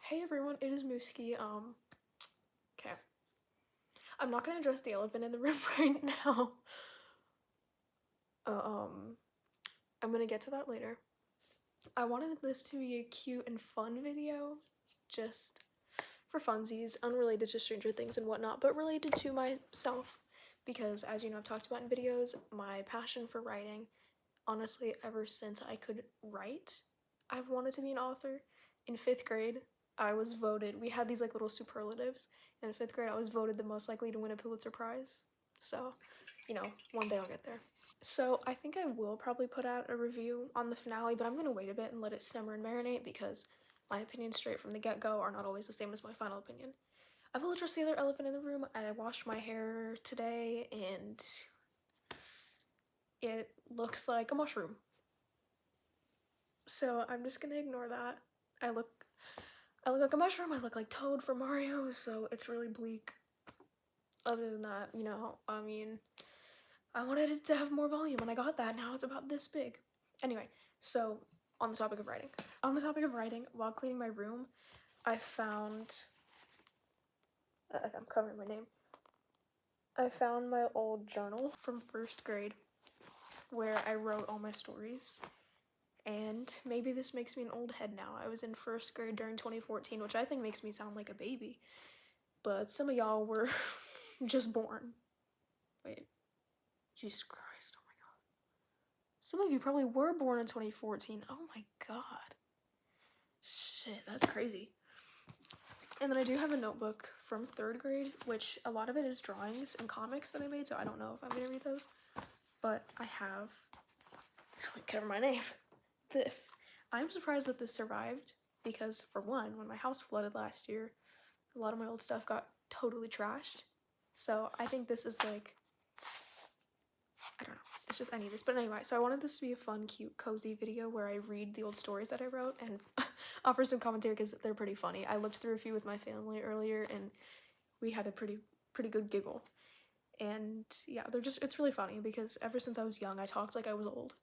Hey everyone, it is Mooski. Okay. I'm not gonna address the elephant in the room right now. I'm gonna get to that later. I wanted this to be a cute and fun video, just for funsies, unrelated to Stranger Things and whatnot, but related to myself. Because as you know, I've talked about in videos, my passion for writing, honestly, ever since I could write, I've wanted to be an author. In 5th grade, I was voted, we had these like little superlatives. In 5th grade, I was voted the most likely to win a Pulitzer Prize. So, you know, one day I'll get there. So I think I will probably put out a review on the finale, but I'm gonna wait a bit and let it simmer and marinate because my opinions straight from the get-go are not always the same as my final opinion. I will address the other elephant in the room. I washed my hair today and it looks like a mushroom. So I'm just gonna ignore that. I look like a mushroom, I look like Toad from Mario, so it's really bleak. Other than that, you know, I mean, I wanted it to have more volume and I got that, now it's about this big. Anyway, so on the topic of writing. While cleaning my room, I found, I'm covering my name. I found my old journal from 1st grade where I wrote all my stories. And maybe this makes me an old head now. I was in 1st grade during 2014, which I think makes me sound like a baby. But some of y'all were just born. Wait. Jesus Christ, oh my god. Some of you probably were born in 2014. Oh my god. Shit, that's crazy. And then I do have a notebook from 3rd grade, which a lot of it is drawings and comics that I made, so I don't know if I'm gonna read those. But I have, cover my name, this. I'm surprised that this survived because, for one, when my house flooded last year, a lot of my old stuff got totally trashed. So I think this is like, I don't know, it's just, I need this. But anyway, so I wanted this to be a fun, cute, cozy video where I read the old stories that I wrote and offer some commentary because they're pretty funny. I looked through a few with my family earlier and we had a pretty good giggle. And yeah, it's really funny because ever since I was young, I talked like I was old.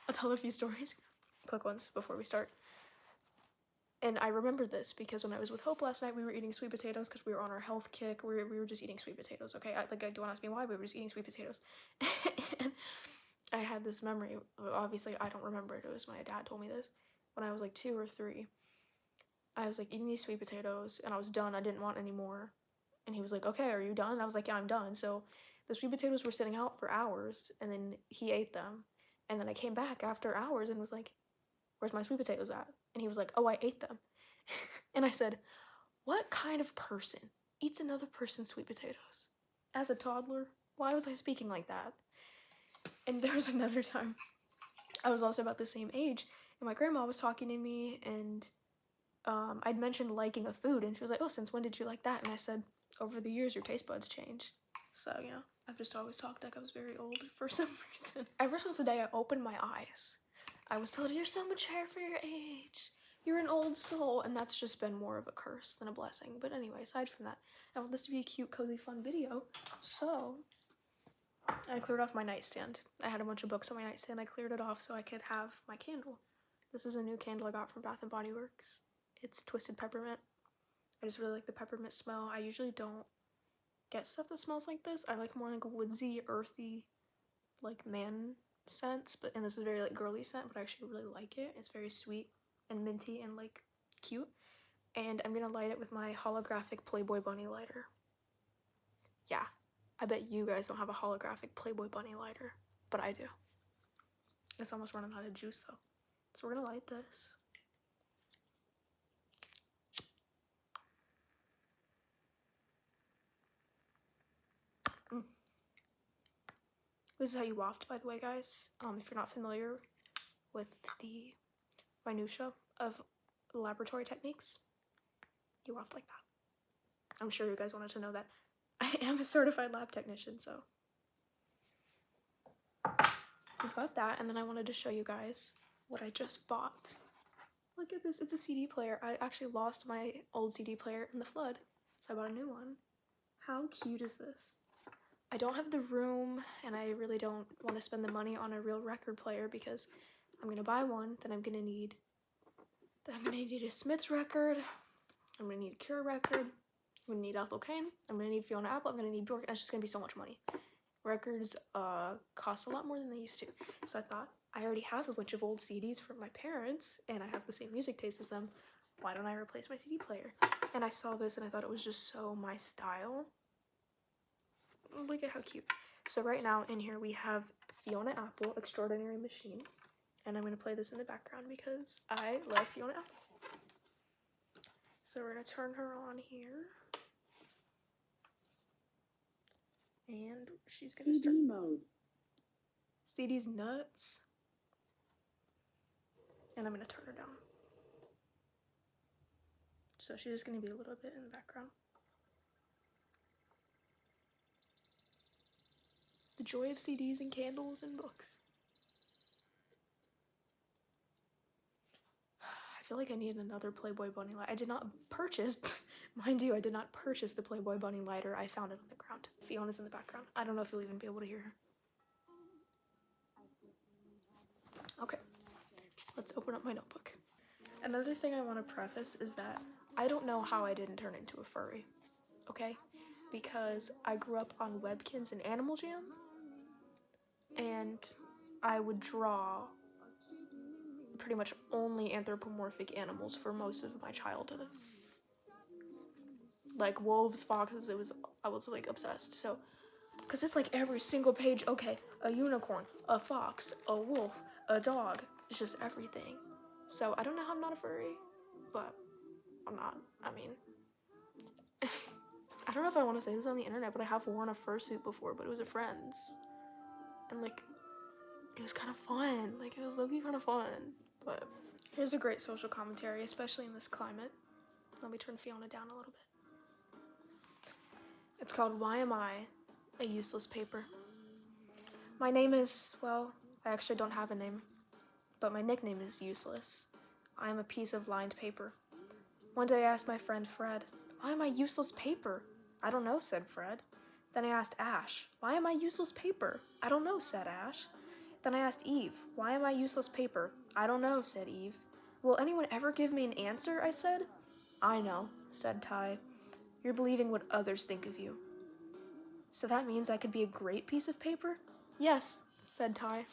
I'll tell a few stories, quick ones, before we start. And I remember this because when I was with Hope last night, we were eating sweet potatoes because we were on our health kick. We were just eating sweet potatoes, okay? Don't ask me why, we were just eating sweet potatoes. And I had this memory, obviously I don't remember it, it was my dad told me this, when I was like 2 or 3. I was like eating these sweet potatoes and I was done, I didn't want any more. And he was like, okay, are you done? I was like, yeah, I'm done. So the sweet potatoes were sitting out for hours and then he ate them. And then I came back after hours and was like, where's my sweet potatoes at? And he was like, oh, I ate them. And I said, what kind of person eats another person's sweet potatoes? As a toddler, why was I speaking like that? And there was another time, I was also about the same age, and my grandma was talking to me, and I'd mentioned liking a food, and she was like, oh, since when did you like that? And I said, over the years, your taste buds change. So, you know, I've just always talked like I was very old for some reason. Ever since the day I opened my eyes, I was told, you're so much hair for your age. You're an old soul, and that's just been more of a curse than a blessing. But anyway, aside from that, I want this to be a cute, cozy, fun video, so I cleared off my nightstand. I had a bunch of books on my nightstand. I cleared it off so I could have my candle. This is a new candle I got from Bath & Body Works. It's Twisted Peppermint. I just really like the peppermint smell. I usually don't get stuff that smells like this. I like more like a woodsy, earthy, like man scents, and this is a very like girly scent, but I actually really like it. It's very sweet and minty and like cute. And I'm gonna light it with my holographic Playboy bunny lighter. Yeah, I bet you guys don't have a holographic Playboy bunny lighter, but I do. It's almost running out of juice though. So we're gonna light this. This is how you waft, by the way, guys. If you're not familiar with the minutia of laboratory techniques, you waft like that. I'm sure you guys wanted to know that. I am a certified lab technician, so. We've got that, and then I wanted to show you guys what I just bought. Look at this, it's a CD player. I actually lost my old CD player in the flood, so I bought a new one. How cute is this? I don't have the room, and I really don't want to spend the money on a real record player because I'm gonna buy one, then I'm gonna need I'm gonna need a Smith's record. I'm gonna need a Cure record. I'm gonna need Ethel Cain. I'm gonna need Fiona Apple. I'm gonna need Bjork. And it's just gonna be so much money. Records cost a lot more than they used to. So I thought, I already have a bunch of old CDs from my parents, and I have the same music taste as them. Why don't I replace my CD player? And I saw this and I thought it was just so my style. Look at how cute. So right now in here we have Fiona Apple, Extraordinary Machine. And I'm going to play this in the background because I love Fiona Apple. So we're going to turn her on here. And she's going to start. CD mode. CD's nuts. And I'm going to turn her down. So she's just going to be a little bit in the background. The joy of CDs and candles and books. I feel like I need another Playboy Bunny light. I did not purchase, mind you, I did not purchase the Playboy Bunny lighter. I found it on the ground. Fiona's in the background. I don't know if you'll even be able to hear her. Okay, let's open up my notebook. Another thing I want to preface is that I don't know how I didn't turn into a furry, okay? Because I grew up on Webkinz and Animal Jam, and I would draw pretty much only anthropomorphic animals for most of my childhood. Like wolves, foxes, I was like obsessed. So, cause it's like every single page, okay, a unicorn, a fox, a wolf, a dog, it's just everything. So I don't know how I'm not a furry, but I'm not. I mean, I don't know if I want to say this on the internet, but I have worn a fursuit before, but it was a friend's. And like, it was kind of fun. Like, it was low-key kind of fun. But here's a great social commentary, especially in this climate. Let me turn Fiona down a little bit. It's called Why Am I a Useless Paper? My name is, well, I actually don't have a name, but my nickname is Useless. I am a piece of lined paper. One day I asked my friend Fred, why am I useless paper? I don't know, said Fred. Then I asked Ash, why am I useless paper? I don't know, said Ash. Then I asked Eve, why am I useless paper? I don't know, said Eve. Will anyone ever give me an answer, I said. I know, said Ty. You're believing what others think of you. So that means I could be a great piece of paper? Yes, said Ty.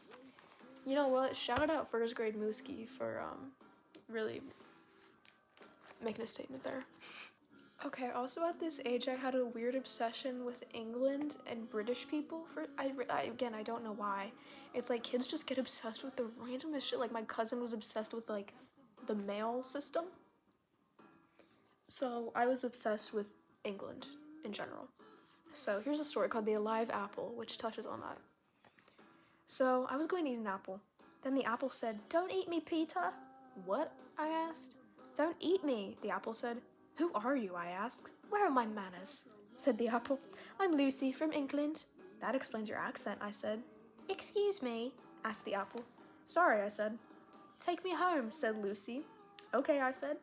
You know what, shout out first grade Mooski for really making a statement there. Okay, also at this age I had a weird obsession with England and British people. Again, I don't know why. It's like kids just get obsessed with the randomest shit. Like my cousin was obsessed with like the mail system. So I was obsessed with England in general. So here's a story called The Alive Apple, which touches on that. So I was going to eat an apple. Then the apple said, "Don't eat me, Peter." What? I asked. "Don't eat me," the apple said. "Who are you?" I asked. "Where are my manners?" said the apple. "I'm Lucy from England." "That explains your accent," I said. "Excuse me?" asked the apple. "Sorry," I said. "Take me home," said Lucy. "Okay," I said.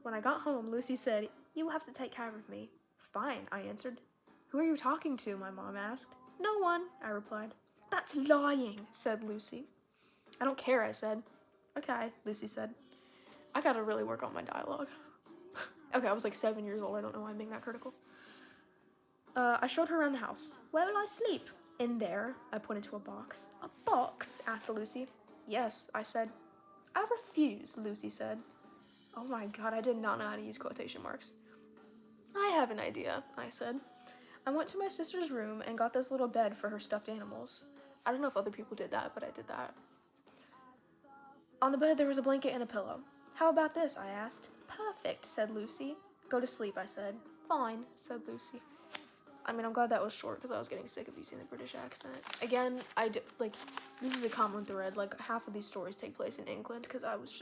When I got home, Lucy said, "You will have to take care of me." "Fine," I answered. "Who are you talking to?" my mom asked. "No one," I replied. "That's lying," said Lucy. "I don't care," I said. "Okay," Lucy said. I gotta really work on my dialogue. Okay, I was like 7 years old. I don't know why I'm being that critical. I showed her around the house. "Where will I sleep?" "In there," I pointed to a box. "A box?" asked Lucy. "Yes," I said. "I refuse," Lucy said. Oh my god, I did not know how to use quotation marks. "I have an idea," I said. I went to my sister's room and got this little bed for her stuffed animals. I don't know if other people did that, but I did that. On the bed there was a blanket and a pillow. "How about this?" I asked. "Perfect," said Lucy. "Go to sleep," I said. "Fine," said Lucy. I mean, I'm glad that was short because I was getting sick of using the British accent. Again, this is a common thread. Like, half of these stories take place in England because I was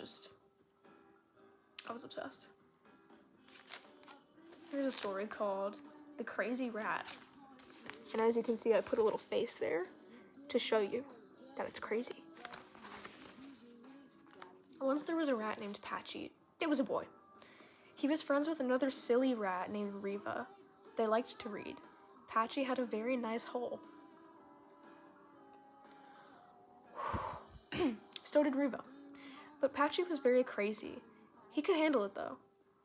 obsessed. Here's a story called The Crazy Rat. And as you can see, I put a little face there to show you that it's crazy. Once there was a rat named Patchy. It was a boy. He was friends with another silly rat named Reva. They liked to read. Patchy had a very nice hole. So did Reva. But Patchy was very crazy. He could handle it, though.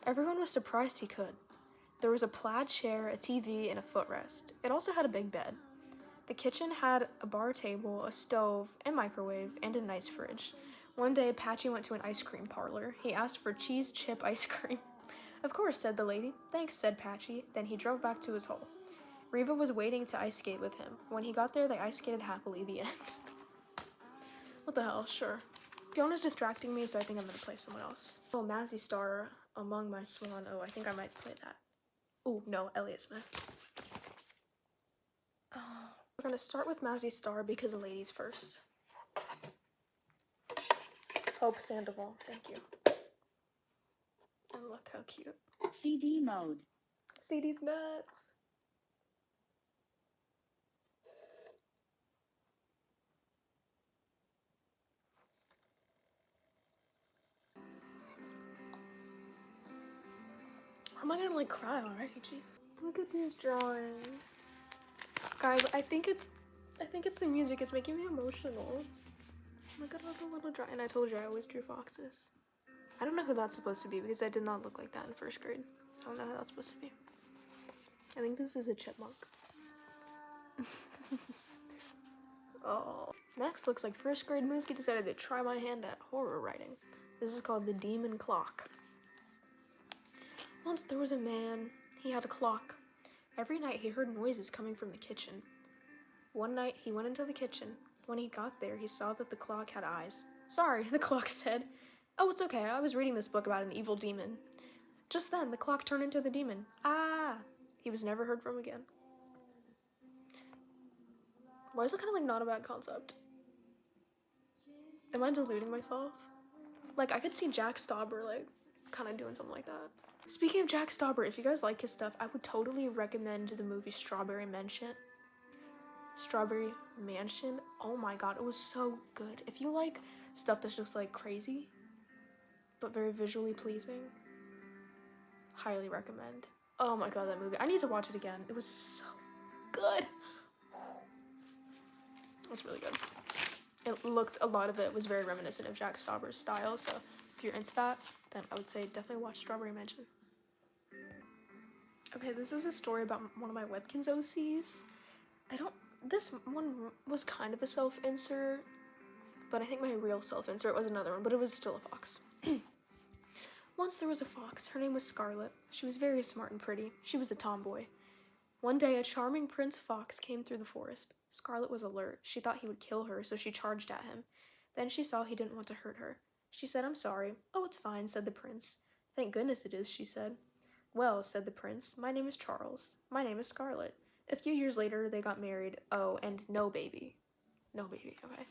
Everyone was surprised he could. There was a plaid chair, a TV, and a footrest. It also had a big bed. The kitchen had a bar table, a stove, a microwave, and a nice fridge. One day, Patchy went to an ice cream parlor. He asked for cheese chip ice cream. Of course, said the lady. Thanks, said Patchy. Then he drove back to his hole. Reva was waiting to ice skate with him. When he got there, they ice skated happily. The end. What the hell? Sure. Fiona's distracting me, so I think I'm gonna play someone else. Oh, Mazzy Star, Among My Swan. Oh, I think I might play that. Oh, no, Elliott Smith. Oh. We're gonna start with Mazzy Star because ladies first. Hope Sandoval, thank you. And look how cute. CD mode. CD's nuts. Am I gonna like cry already? Jesus. Look at these drawings. Guys, I think it's the music. It's making me emotional. Look at all the little drawings. And I told you I always drew foxes. I don't know who that's supposed to be because I did not look like that in first grade. I don't know who that's supposed to be. I think this is a chipmunk. Oh. Next looks like first grade Mooski decided to try my hand at horror writing. This is called The Demon Clock. Once there was a man. He had a clock. Every night he heard noises coming from the kitchen. One night he went into the kitchen. When he got there, he saw that the clock had eyes. Sorry, the clock said. Oh, it's okay. I was reading this book about an evil demon. Just then, the clock turned into the demon. Ah! He was never heard from again. Why is it kind of like not a bad concept? Am I deluding myself? Like, I could see Jack Stauber, like, kind of doing something like that. Speaking of Jack Stauber, if you guys like his stuff, I would totally recommend the movie Strawberry Mansion. Strawberry Mansion. Oh my god, it was so good. If you like stuff that's just like crazy, but very visually pleasing, highly recommend. Oh my god, that movie. I need to watch it again. It was so good. It was really good. It looked, a lot of it was very reminiscent of Jack Stauber's style, so if you're into that, then I would say definitely watch Strawberry Mansion. Okay, this is a story about one of my Webkinz OCs. This one was kind of a self-insert, but I think my real self-insert was another one, but it was still a fox. Once there was a fox. Her name was Scarlet. She was very smart and pretty. She was a tomboy. One day, a charming prince fox came through the forest. Scarlet was alert. She thought he would kill her, so she charged at him. Then she saw he didn't want to hurt her. She said, "I'm sorry." "Oh, it's fine," said the prince. "Thank goodness it is," she said. "Well," said the prince, "my name is Charles. My name is Scarlet." A few years later, they got married. Oh, and no baby. No baby, okay.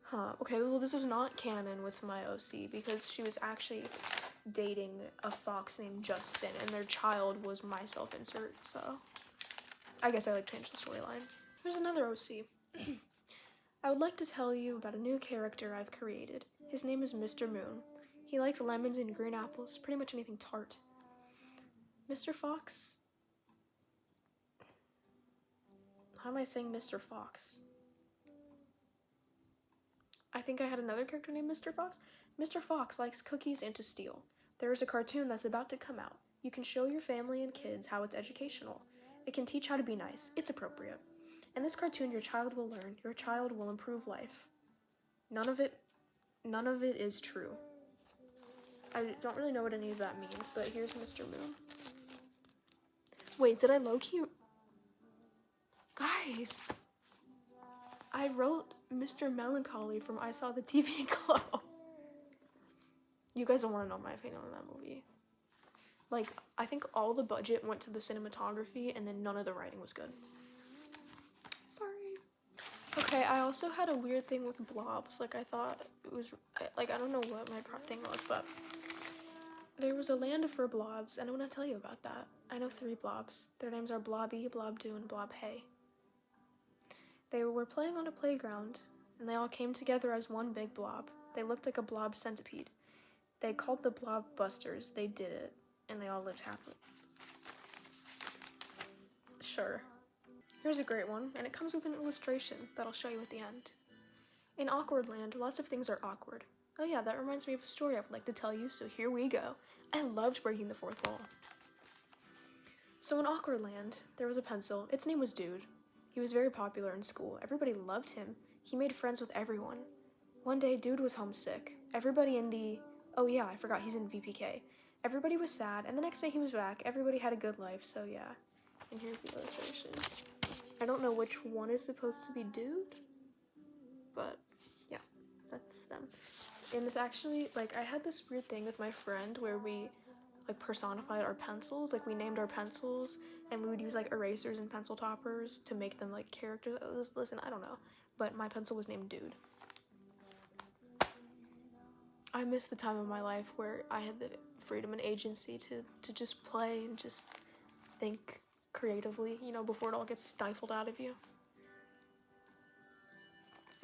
Huh, okay, well, this was not canon with my OC because she was actually dating a fox named Justin, and their child was my self-insert, so I guess I like changed the storyline. Here's another OC. I would like to tell you about a new character I've created. His name is Mr. Moon. He likes lemons and green apples, pretty much anything tart. Mr. Fox? How am I saying Mr. Fox? I think I had another character named Mr. Fox. Mr. Fox likes cookies and to steal. There is a cartoon that's about to come out. You can show your family and kids how it's educational. It can teach how to be nice. It's appropriate. In this cartoon, your child will learn. Your child will improve life. None of it is true. I don't really know what any of that means, but here's Mr. Moon. Wait, did I low-key? Guys, I wrote Mr. Melancholy from I Saw the TV Glow. You guys don't want to know my opinion on that movie. Like, I think all the budget went to the cinematography, and then none of the writing was good. Sorry. Okay, I also had a weird thing with blobs. Like, I thought it was, like, I don't know what my thing was, but there was a land for blobs, and I want to tell you about that. I know 3 blobs. Their names are Blobby, Blobdoo, and Blobhay. They were playing on a playground, and they all came together as one big blob. They looked like a blob centipede. They called the blob busters. They did it, and they all lived happily. Sure. Here's a great one, and it comes with an illustration that I'll show you at the end. In Awkward Land, lots of things are awkward. Oh yeah, that reminds me of a story I would like to tell you, so here we go. I loved breaking the fourth wall. So in Awkwardland, there was a pencil. Its name was Dude. He was very popular in school. Everybody loved him. He made friends with everyone. One day, Dude was homesick. Everybody in the... Oh yeah, I forgot, he's in VPK. Everybody was sad, and the next day he was back. Everybody had a good life, so yeah. And here's the illustration. I don't know which one is supposed to be Dude, but yeah, that's them. And it's actually, like, I had this weird thing with my friend where we, like, personified our pencils. Like, we named our pencils, and we would use, like, erasers and pencil toppers to make them, like, characters. Listen, I don't know, but my pencil was named Dude. I miss the time of my life where I had the freedom and agency to just play and just think creatively, you know, before it all gets stifled out of you.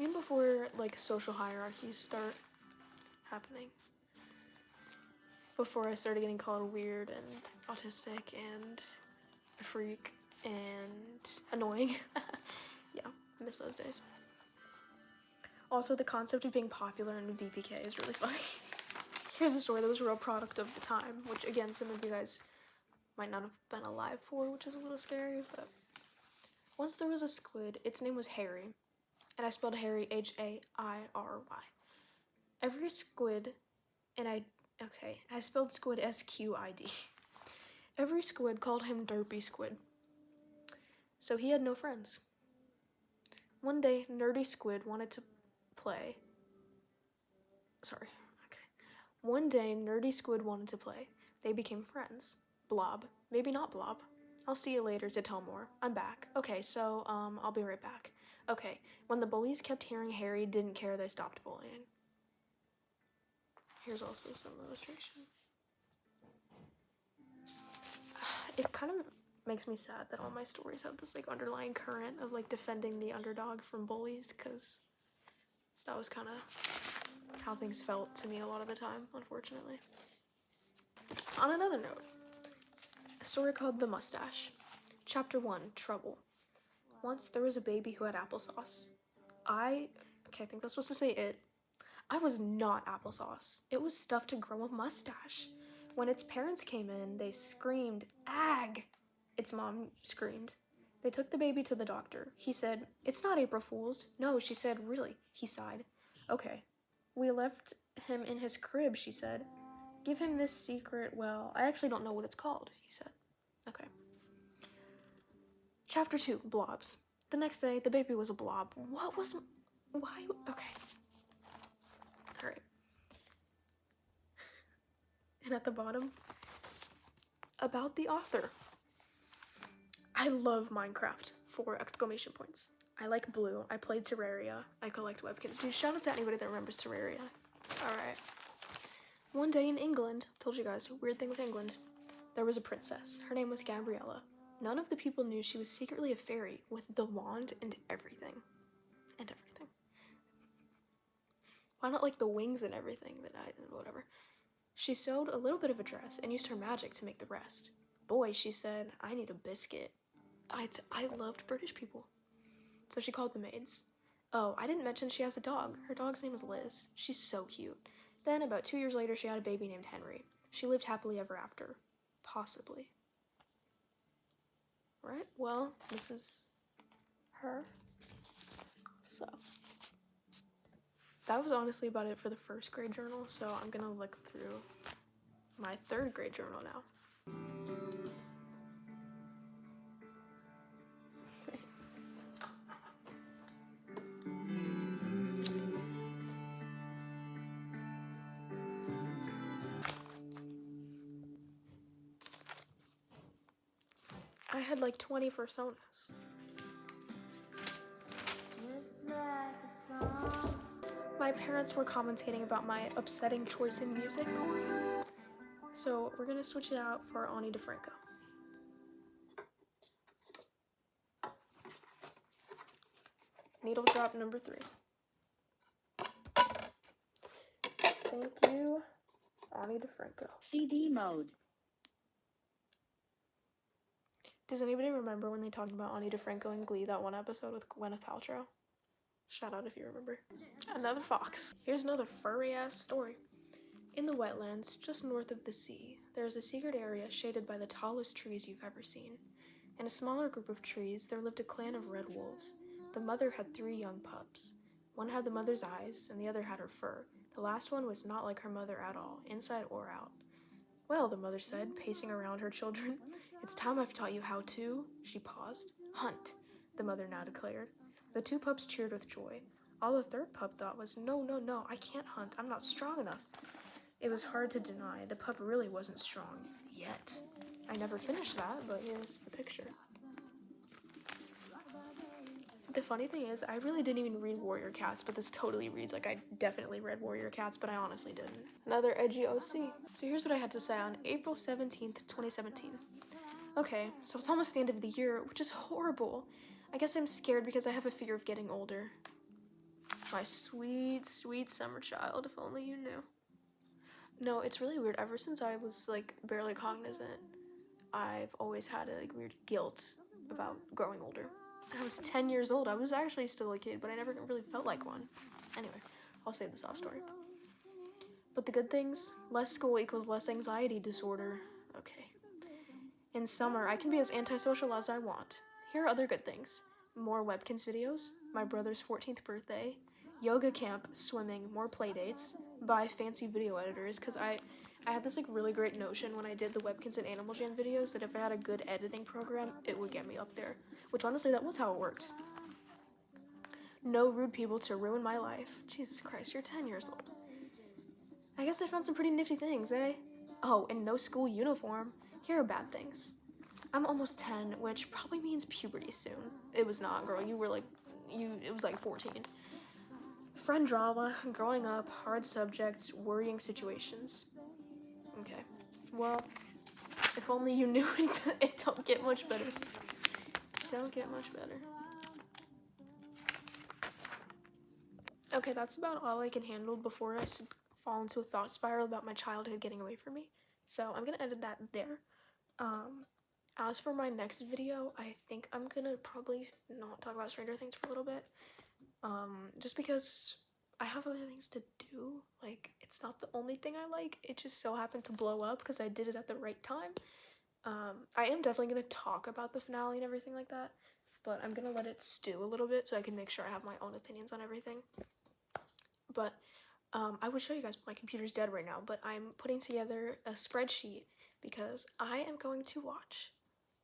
Even before, like, social hierarchies start happening. Before I started getting called weird and autistic and a freak and annoying. Yeah, I miss those days. Also, the concept of being popular in VPK is really funny. Here's a story that was a real product of the time, which again, some of you guys might not have been alive for, which is a little scary, but once there was a squid. Its name was Harry, and I spelled Harry H-A-I-R-Y. Every squid, and I spelled squid S-Q-I-D. Every squid called him Derpy Squid, so he had no friends. One day, Nerdy Squid wanted to play. One day, Nerdy Squid wanted to play. They became friends. Blob. Maybe not Blob. I'll see you later to tell more. I'm back. Okay, so, I'll be right back. Okay, when the bullies kept hearing Harry didn't care, they stopped bullying. Here's also some illustration. It kind of makes me sad that all my stories have this, like, underlying current of, like, defending the underdog from bullies, because that was kind of how things felt to me a lot of the time, unfortunately. On another note, a story called The Mustache. Chapter 1, Trouble. Once there was a baby who had applesauce. I think that's supposed to say it. I was not applesauce. It was stuff to grow a mustache. When its parents came in, they screamed, "Ag!" Its mom screamed. They took the baby to the doctor. He said, "It's not April Fool's." No, she said, "Really?" He sighed. "Okay." "We left him in his crib," she said. "Give him this secret, well, I actually don't know what it's called," he said. Okay. Chapter 2, Blobs. The next day, the baby was a blob. Why? Okay. Alright. And at the bottom, about the author. I love Minecraft, 4 exclamation points. I like blue. I played Terraria. I collect webkins. Dude, shout out to anybody that remembers Terraria. Alright. One day in England, told you guys, weird thing with England, there was a princess. Her name was Gabriella. None of the people knew she was secretly a fairy with the wand and everything. Why not, like, the wings and everything, but whatever. She sewed a little bit of a dress and used her magic to make the rest. Boy, she said, I need a biscuit. I loved British people. So she called the maids. Oh, I didn't mention she has a dog. Her dog's name is Liz. She's so cute. Then, about 2 years later, she had a baby named Henry. She lived happily ever after. Possibly. Right? Well, this is her. So, that was honestly about it for the first grade journal, so I'm gonna look through my third grade journal now. I had like 20 personas. My parents were commentating about my upsetting choice in music, so we're gonna switch it out for Ani DeFranco. Needle drop number 3. Thank you, Ani DeFranco. CD mode. Does anybody remember when they talked about Ani DeFranco in Glee, that one episode with Gwyneth Paltrow? Shout out if you remember. Another fox. Here's another furry-ass story. In the wetlands, just north of the sea, there is a secret area shaded by the tallest trees you've ever seen. In a smaller group of trees, there lived a clan of red wolves. The mother had 3 young pups. One had the mother's eyes, and the other had her fur. The last one was not like her mother at all, inside or out. Well, the mother said, pacing around her children, it's time I've taught you how to, she paused, hunt, the mother now declared. The 2 pups cheered with joy. All the 3rd pup thought was, no, I can't hunt, I'm not strong enough. It was hard to deny, the pup really wasn't strong, yet. I never finished that, but here's the picture. The funny thing is, I really didn't even read Warrior Cats, but this totally reads like I definitely read Warrior Cats, but I honestly didn't. Another edgy OC. So here's what I had to say on April 17th, 2017. Okay, so it's almost the end of the year, which is horrible. I guess I'm scared because I have a fear of getting older. My sweet, sweet summer child, if only you knew. No, it's really weird. Ever since I was, like, barely cognizant, I've always had a, like, weird guilt about growing older. I was 10 years old. I was actually still a kid, but I never really felt like one. Anyway, I'll save the sob story. But the good things, less school equals less anxiety disorder. Okay. In summer, I can be as antisocial as I want. Here are other good things. More Webkinz videos, my brother's 14th birthday, yoga camp, swimming, more playdates, buy fancy video editors, because I had this like really great notion when I did the Webkinz and Animal Jam videos that if I had a good editing program, it would get me up there. Which honestly, that was how it worked. No rude people to ruin my life. Jesus Christ, you're 10 years old. I guess I found some pretty nifty things, eh? Oh, and no school uniform. Here are bad things. I'm almost 10, which probably means puberty soon. It was not, girl. You were like, it was like 14. Friend drama, growing up, hard subjects, worrying situations. Okay. Well, if only you knew it don't get much better. Don't get much better. Okay, that's about all I can handle before I fall into a thought spiral about my childhood getting away from me. So I'm gonna edit that there. As for my next video, I think I'm gonna probably not talk about Stranger Things for a little bit. Just because I have other things to do. Like, it's not the only thing I like. It just so happened to blow up because I did it at the right time. I am definitely going to talk about the finale and everything like that, but I'm going to let it stew a little bit so I can make sure I have my own opinions on everything. But I would show you guys, my computer's dead right now, but I'm putting together a spreadsheet because I am going to watch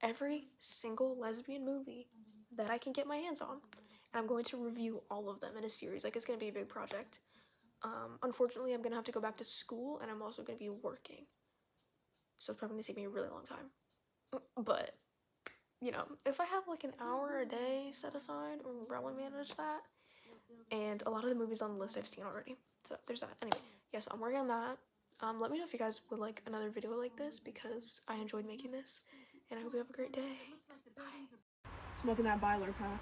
every single lesbian movie that I can get my hands on, and I'm going to review all of them in a series. Like, it's going to be a big project. Unfortunately, I'm going to have to go back to school, and I'm also going to be working. So it's probably going to take me a really long time. But, you know, if I have like an hour a day set aside, I'll probably manage that. And a lot of the movies on the list I've seen already. So there's that. Anyway, yeah, so I'm working on that. Let me know if you guys would like another video like this because I enjoyed making this. And I hope you have a great day. Bye. Smoking that Byler pack.